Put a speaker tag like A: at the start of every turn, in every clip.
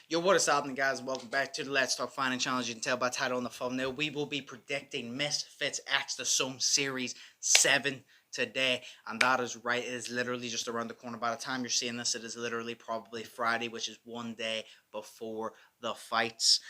A: Yo, what is happening, guys? Welcome back to the Let's Talk Fighting Challenge. You can tell by the title on the thumbnail. We will be predicting Misfits Extra Series 7 today. And that is right. It is literally just around the corner. By the time you're seeing this, it is literally probably Friday, which is one day before the fights.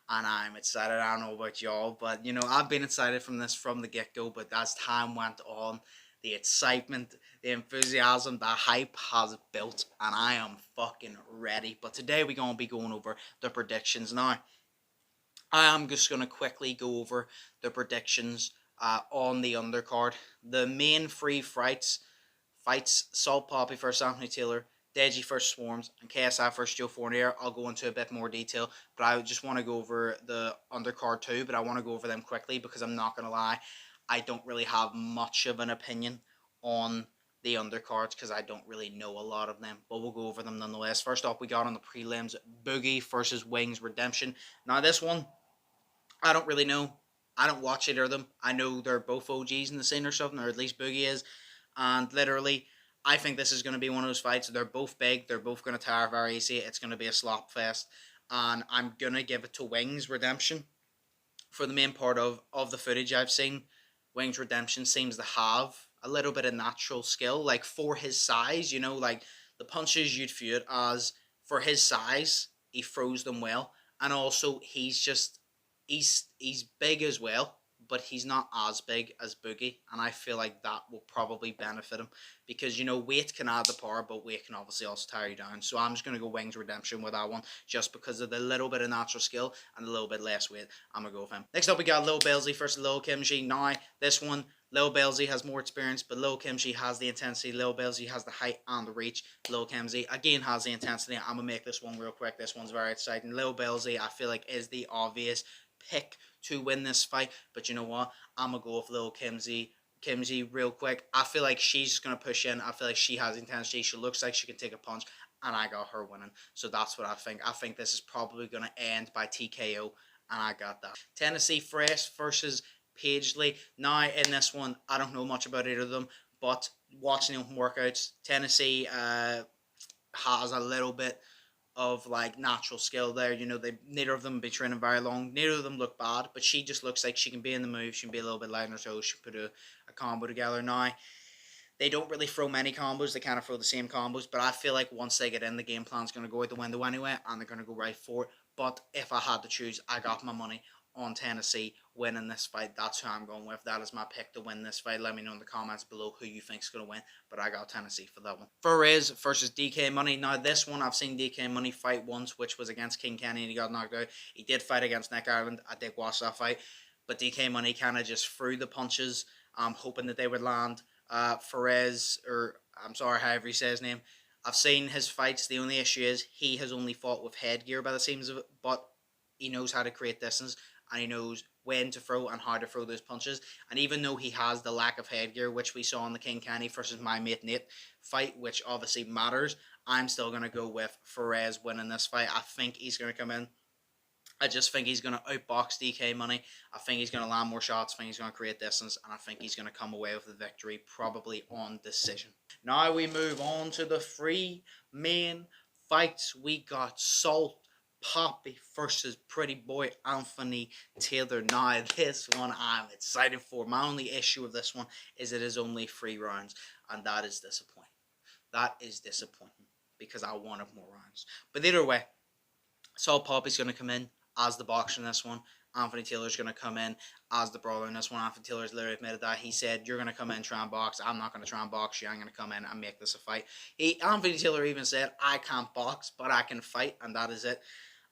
A: And I'm excited. I don't know about y'all, but I've been excited from this from the get-go. But as time went on, the excitement, the enthusiasm, the hype has built, and I am fucking ready. But today we're going to be going over the predictions. Now, I am just going to quickly go over the predictions on the undercard. The main three fights Salt Poppy versus Anthony Taylor, Deji versus Swarms, and KSI versus Joe Fournier. I'll go into a bit more detail, but I just want to go over the undercard too, but I want to go over them quickly because I'm not going to lie, I don't really have much of an opinion on the undercards because I don't really know a lot of them, but we'll go over them nonetheless. First off, we got on the prelims, Boogie versus Wings Redemption. Now this one, I don't really know. I don't watch either of them. I know they're both OGs in the scene or something, or at least Boogie is. And literally, I think this is going to be one of those fights. They're both big. They're both going to tire very easy. It's going to be a slop fest. And I'm going to give it to Wings Redemption for the main part of the footage I've seen. Wings Redemption seems to have a little bit of natural skill. Like, for his size, like the punches you'd view it as, for his size, he throws them well. And also, he's big as well, but he's not as big as Boogie, and I feel like that will probably benefit him because weight can add the power, but weight can obviously also tire you down. So I'm just gonna go Wings Redemption with that one, just because of the little bit of natural skill and a little bit less weight. I'm gonna go with him. Next up, we got Lil Belzy versus Lil Kimchi. Now this one, Lil Belzy has more experience, but Lil Kimchi has the intensity. Lil Belzy has the height and the reach. Lil Kimchi again has the intensity. I'm gonna make this one real quick. This one's very exciting. Lil Belzy, I feel like, is the obvious pick to win this fight, but you know what? I'm gonna go with Lil Kimchi real quick. I feel like she's just gonna push in. I feel like she has intensity. She looks like she can take a punch, and I got her winning. So that's what I think. I think this is probably gonna end by TKO, and I got that. Tennessee Fresh versus Pagely. Now in this one, I don't know much about either of them, but watching them workouts, Tennessee has a little bit of like natural skill there. They neither of them be training very long. Neither of them look bad, but she just looks like she can be in the move. She can be a little bit light on her toes. She can put a combo together. Now they don't really throw many combos. They kind of throw the same combos, but I feel like once they get in, the game plan's going to go out the window anyway, and they're going to go right for it. But if I had to choose, I got my money on Tennessee winning this fight. That's who I'm going with. That is my pick to win this fight. Let me know in the comments below who you think is going to win, but I got Tennessee for that one. Fariz versus DK Money. Now this one, I've seen DK Money fight once, which was against King Kenny, and he got knocked out. He did fight against Nick Ireland. I did watch that fight, but DK Money kind of just threw the punches, hoping that they would land. Fariz, or I'm sorry, however you say his name, I've seen his fights. The only issue is he has only fought with headgear by the seams of it, but he knows how to create distance, and he knows when to throw and how to throw those punches. And even though he has the lack of headgear, which we saw in the King Kenny versus my mate Nate fight, which obviously matters, I'm still going to go with Fariz winning this fight. I think he's going to come in. I just think he's going to outbox DK Money. I think he's going to land more shots. I think he's going to create distance. And I think he's going to come away with the victory, probably on decision. Now we move on to the three main fights. We got Salt Poppy versus Pretty Boy Anthony Taylor. Now this one I'm excited for. My only issue with this one is it is only 3 rounds. And that is disappointing. That is disappointing because I wanted more rounds. But either way, Salt Poppy's going to come in as the boxer in this one. Anthony Taylor's going to come in as the brawler in this one. Anthony Taylor's literally admitted that. He said, you're going to come in and try and box. I'm not going to try and box you. I'm going to come in and make this a fight. Anthony Taylor even said, I can't box, but I can fight, and that is it.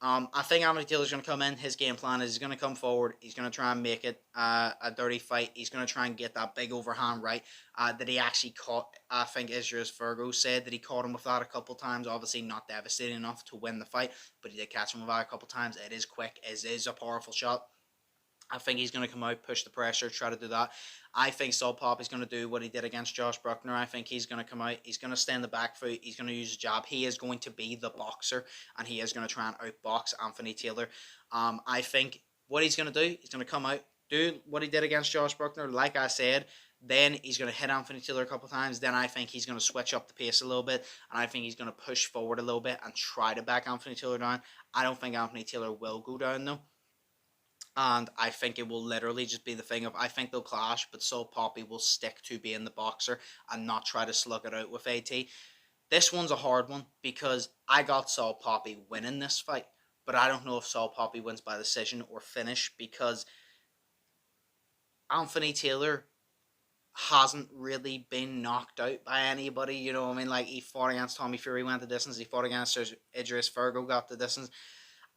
A: I think Anthony Taylor's going to come in. His game plan is he's going to come forward. He's going to try and make it a dirty fight. He's going to try and get that big overhand right that he actually caught. I think Israel's Virgo said that he caught him with that a couple times. Obviously not devastating enough to win the fight, but he did catch him with that a couple times. It is quick. It is a powerful shot. I think he's going to come out, push the pressure, try to do that. I think Salt Pop is going to do what he did against Josh Bruckner. I think he's going to come out. He's going to stay in the back foot. He's going to use his jab. He is going to be the boxer, and he is going to try and outbox Anthony Taylor. I think what he's going to do, he's going to come out, do what he did against Josh Bruckner. Like I said, Then he's going to hit Anthony Taylor a couple of times. Then I think he's going to switch up the pace a little bit. And I think he's going to push forward a little bit and try to back Anthony Taylor down. I don't think Anthony Taylor will go down, though. And I think it will literally just be the thing of, I think they'll clash, but Saul Poppy will stick to being the boxer and not try to slug it out with AT. This one's a hard one because I got Saul Poppy winning this fight, but I don't know if Saul Poppy wins by decision or finish because Anthony Taylor hasn't really been knocked out by anybody. You know what I mean? Like, he fought against Tommy Fury, went the distance. He fought against Idris Virgo, got the distance.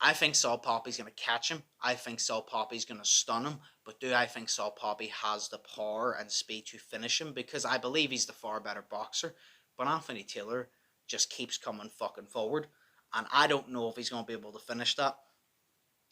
A: I think Saul Poppy's going to catch him. I think Saul Poppy's going to stun him. But do I think Saul Poppy has the power and speed to finish him? Because I believe he's the far better boxer. But Anthony Taylor just keeps coming fucking forward. And I don't know if he's going to be able to finish that.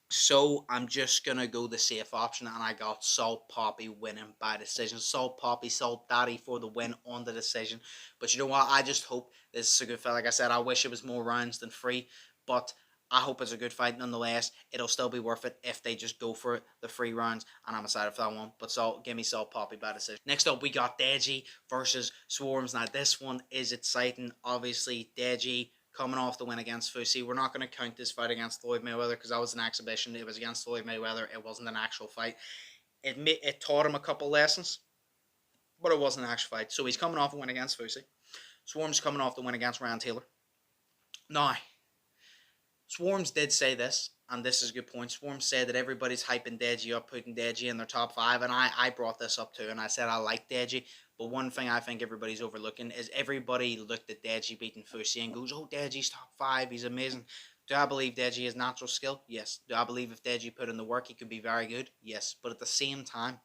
A: So I'm just going to go the safe option. And I got Saul Poppy winning by decision. Saul Poppy, Saul Daddy for the win on the decision. But you know what? I just hope this is a good fight. Like I said, I wish it was more rounds than 3. But I hope it's a good fight nonetheless. It'll still be worth it if they just go for it, the 3 rounds, and I'm excited for that one. But give me Saul Poppy by decision. Next up, we got Deji versus Swarms. Now, this one is exciting. Obviously, Deji coming off the win against Fusi. We're not going to count this fight against Floyd Mayweather because that was an exhibition. It was against Floyd Mayweather. It wasn't an actual fight. It taught him a couple lessons, but it wasn't an actual fight. So he's coming off a win against Fusi. Swarms coming off the win against Ryan Taylor. Now, Swarms did say this, and this is a good point. Swarms said that everybody's hyping Deji up, putting Deji in their top 5, and I brought this up too, and I said I like Deji, but one thing I think everybody's overlooking is everybody looked at Deji beating Fusi and goes, oh, Deji's top 5, he's amazing. Do I believe Deji has natural skill? Yes. Do I believe if Deji put in the work, he could be very good? Yes. But at the same time,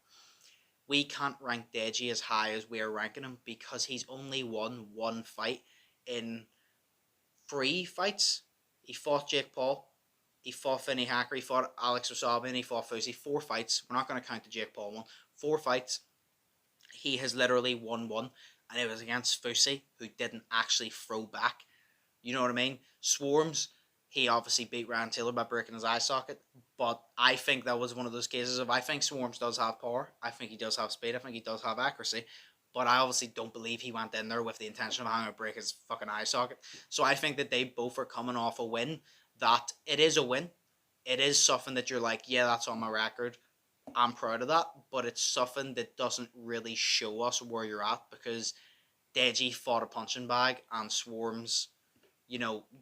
A: we can't rank Deji as high as we're ranking him because he's only won 1 fight in 3 fights. He fought Jake Paul, he fought Finney Hacker, he fought Alex Wasabi, and he fought Fusi. 4 fights. We're not going to count the Jake Paul one. 4 fights. He has literally won 1, and it was against Fusi, who didn't actually throw back. You know what I mean? Swarms, he obviously beat Ryan Taylor by breaking his eye socket, but I think that was one of those cases of, I think Swarms does have power, I think he does have speed, I think he does have accuracy, but I obviously don't believe he went in there with the intention of having to break his fucking eye socket. So I think that they both are coming off a win, that it is a win. It is something that you're like, yeah, that's on my record. I'm proud of that, but it's something that doesn't really show us where you're at because Deji fought a punching bag and Swarms,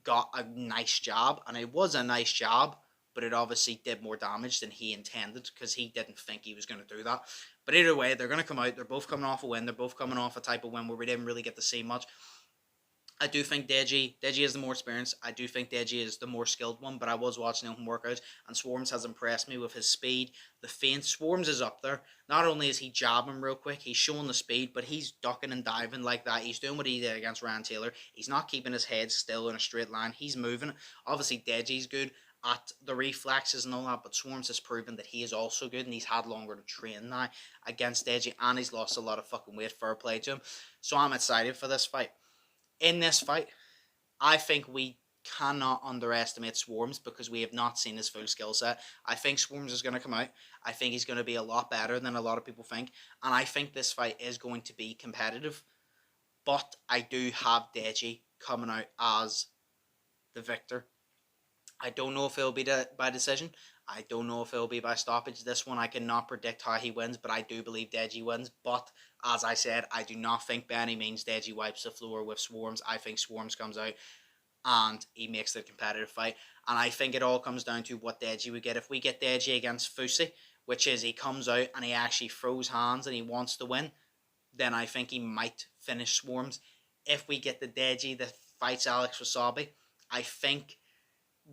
A: got a nice job. And it was a nice job, but it obviously did more damage than he intended because he didn't think he was going to do that. But either way, they're going to come out. They're both coming off a win. They're both coming off a type of win where we didn't really get to see much. I do think Deji is the more experienced. I do think Deji is the more skilled one, but I was watching him workouts, and Swarms has impressed me with his speed. The feint, Swarms is up there. Not only is he jabbing real quick, he's showing the speed, but he's ducking and diving like that. He's doing what he did against Ryan Taylor. He's not keeping his head still in a straight line. He's moving. Obviously, Deji's good at the reflexes and all that, but Swarms has proven that he is also good, and he's had longer to train now against Deji, and he's lost a lot of fucking weight. Fair play to him. So I'm excited for this fight. In this fight, I think we cannot underestimate Swarms because we have not seen his full skill set. I think Swarms is going to come out. I think he's going to be a lot better than a lot of people think, and I think this fight is going to be competitive, but I do have Deji coming out as the victor. I don't know if it'll be by decision. I don't know if it'll be by stoppage. This one I cannot predict how he wins, but I do believe Deji wins. But as I said, I do not think by any means Deji wipes the floor with Swarms. I think Swarms comes out and he makes the competitive fight. And I think it all comes down to what Deji we get. If we get Deji against Fusi, which is he comes out and he actually throws hands and he wants to win, then I think he might finish Swarms. If we get the Deji that fights Alex Wasabi, I think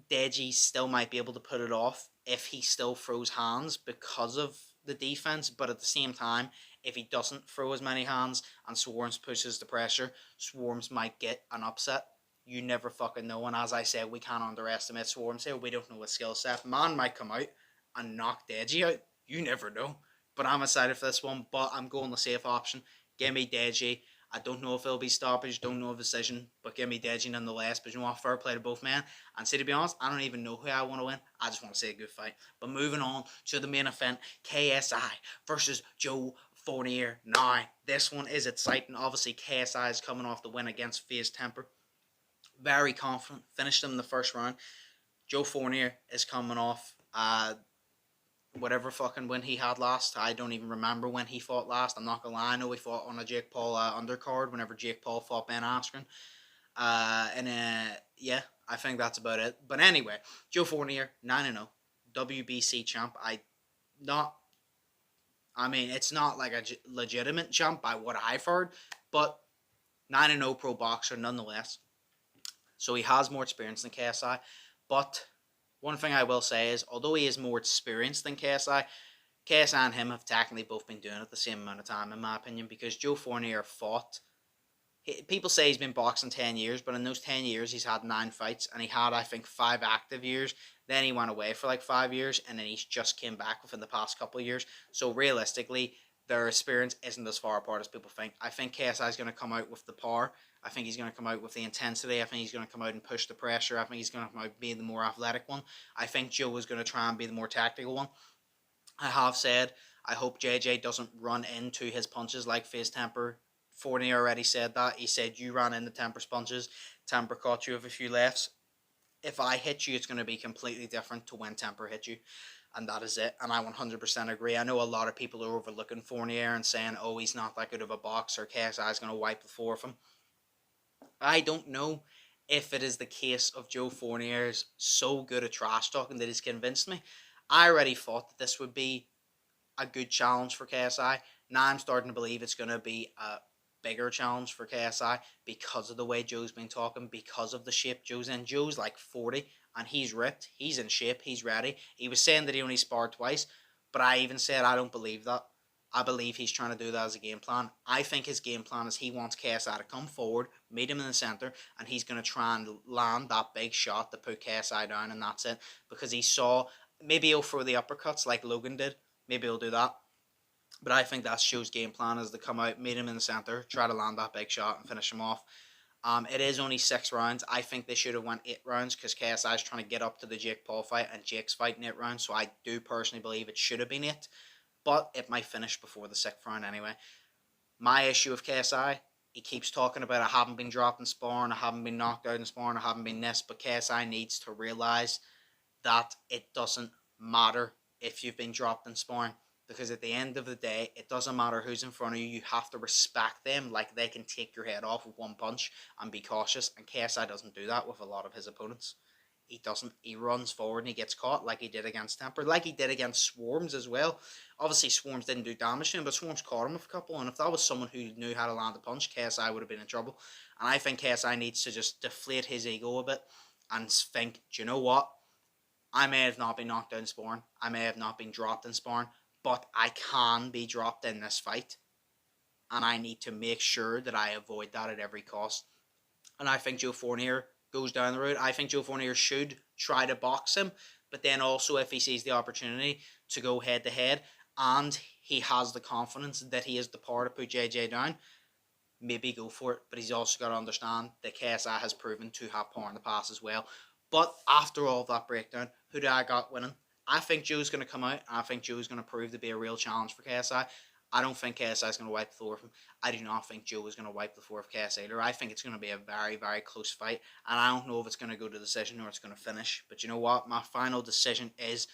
A: Deji still might be able to put it off if he still throws hands because of the defense, but at the same time, if he doesn't throw as many hands and Swarms pushes the pressure, Swarms might get an upset. You never fucking know, and as I said, we can't underestimate Swarms here. We don't know his skill set. Man might come out and knock Deji out. You never know. But I'm excited for this one, but I'm going the safe option. Give me Deji. I don't know if it'll be stoppage, don't know a decision, but give me Deji nonetheless. But you know what, fair play to both men. And see, to be honest, I don't even know who I want to win. I just want to see a good fight. But moving on to the main event, KSI versus Joe Fournier. Now, this one is exciting. Obviously, KSI is coming off the win against FaZe Temper. Very confident. Finished them in the first round. Joe Fournier is coming off whatever fucking win he had last. I don't even remember when he fought last. I'm not gonna lie. I know he fought on a Jake Paul undercard whenever Jake Paul fought Ben Askren. Yeah, I think that's about it. But anyway, Joe Fournier, 9-0, WBC champ. I mean, it's not like a legitimate champ by what I've heard, but 9-0 pro boxer nonetheless. So he has more experience than KSI. But one thing I will say is, although he is more experienced than KSI, KSI and him have technically both been doing it the same amount of time, in my opinion, because Joe Fournier fought. People say he's been boxing 10 years, but in those 10 years, he's had 9 fights, and he had, I think, 5 active years. Then he went away for like 5 years, and then he's just came back within the past couple of years. So realistically, their experience isn't as far apart as people think. I think KSI is going to come out with the power. I think he's going to come out with the intensity. I think he's going to come out and push the pressure. I think he's going to come out being the more athletic one. I think Joe is going to try and be the more tactical one. I have said, I hope JJ doesn't run into his punches like FaZe Temper. Fournier already said that. He said, you ran into Temper's punches. Temper caught you with a few lefts. If I hit you, it's going to be completely different to when Temper hit you. And that is it. And I 100% agree. I know a lot of people are overlooking Fournier and saying, oh, he's not that good of a boxer. KSI is going to wipe the floor of him. I don't know if it is the case of Joe Fournier's so good at trash talking that he's convinced me. I already thought that this would be a good challenge for KSI. Now I'm starting to believe it's going to be a bigger challenge for KSI because of the way Joe's been talking, because of the shape Joe's in. Joe's like 40 and he's ripped, he's in shape, he's ready. He was saying that he only sparred twice, but I even said I don't believe that. I believe he's trying to do that as a game plan. I think his game plan is he wants KSI to come forward, meet him in the center, and he's going to try and land that big shot to put KSI down, and that's it. Because he saw, maybe he'll throw the uppercuts like Logan did. Maybe he'll do that. But I think that's Joe's game plan, is to come out, meet him in the center, try to land that big shot and finish him off. It is only 6 rounds. I think they should have went 8 rounds because KSI is trying to get up to the Jake Paul fight, and Jake's fighting 8 rounds. So I do personally believe it should have been 8. But it might finish before the 6th round anyway. My issue with KSI, he keeps talking about I haven't been dropped in sparring, I haven't been knocked out in sparring, I haven't been this. But KSI needs to realise that it doesn't matter if you've been dropped in sparring. Because at the end of the day, it doesn't matter who's in front of you. You have to respect them like they can take your head off with one punch and be cautious. And KSI doesn't do that with a lot of his opponents. He doesn't. He runs forward and he gets caught like he did against Temper, like he did against Swarms as well. Obviously, Swarms didn't do damage to him, but Swarms caught him with a couple. And if that was someone who knew how to land a punch, KSI would have been in trouble. And I think KSI needs to just deflate his ego a bit and think, do you know what? I may have not been knocked out in sparring. I may have not been dropped in sparring, but I can be dropped in this fight. And I need to make sure that I avoid that at every cost. And I think Joe Fournier goes down the road. I think Joe Fournier should try to box him, but then also if he sees the opportunity to go head to head and he has the confidence that he has the power to put JJ down, maybe go for it. But he's also got to understand that KSI has proven to have power in the past as well. But after all of that breakdown, who do I got winning? I think Joe's going to come out, and I think Joe's going to prove to be a real challenge for KSI. I don't think KSI is going to wipe the floor of him. I do not think Joe is going to wipe the floor of KSI either. I think it's going to be a very, very close fight. And I don't know if it's going to go to decision or it's going to finish. But you know what? My final decision is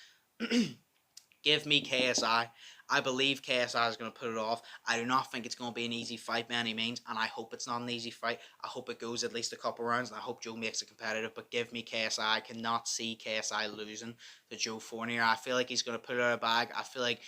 A: give me KSI. I believe KSI is going to put it off. I do not think it's going to be an easy fight by any means. And I hope it's not an easy fight. I hope it goes at least a couple rounds. And I hope Joe makes it competitive. But give me KSI. I cannot see KSI losing to Joe Fournier. I feel like he's going to put it out of the bag. I feel like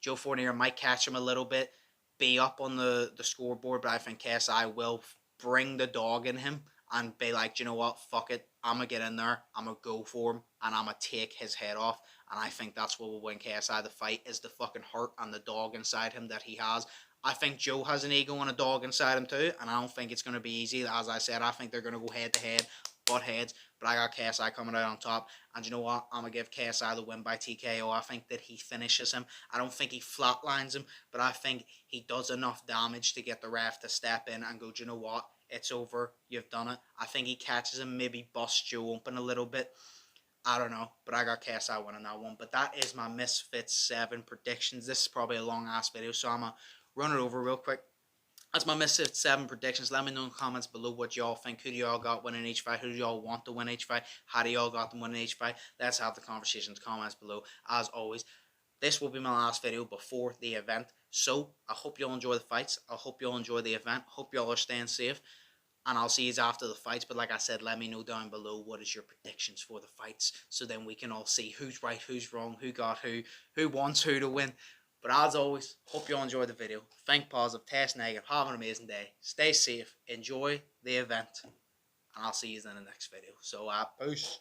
A: Joe Fournier might catch him a little bit, be up on the scoreboard, but I think KSI will bring the dog in him and be like, you know what, fuck it, I'm going to get in there, I'm going to go for him, and I'm going to take his head off. And I think that's what will win KSI the fight, is the fucking heart and the dog inside him that he has. I think Joe has an ego and a dog inside him too, and I don't think it's going to be easy. As I said, I think they're going to go head to head, butt heads, but I got KSI coming out on top. And you know what? I'm going to give KSI the win by TKO. I think that he finishes him. I don't think he flatlines him, but I think he does enough damage to get the ref to step in and go, do you know what? It's over. You've done it. I think he catches him, maybe busts Joe open a little bit. I don't know, but I got KSI winning that one. But that is my Misfits 7 predictions. This is probably a long-ass video, so I'm going to run it over real quick. That's my Misfits 7 predictions. Let me know in the comments below what y'all think. Who do y'all got winning each fight? Who do y'all want to win each fight? How do y'all got them winning each fight? Let's have the conversation in the comments below. As always, this will be my last video before the event. So, I hope y'all enjoy the fights. I hope y'all enjoy the event. Hope y'all are staying safe. And I'll see you after the fights. But like I said, let me know down below what is your predictions for the fights. So then we can all see who's right, who's wrong, who got who wants who to win. But as always, hope you all enjoyed the video. Think positive, test negative, have an amazing day. Stay safe, enjoy the event, and I'll see you in the next video. So, peace.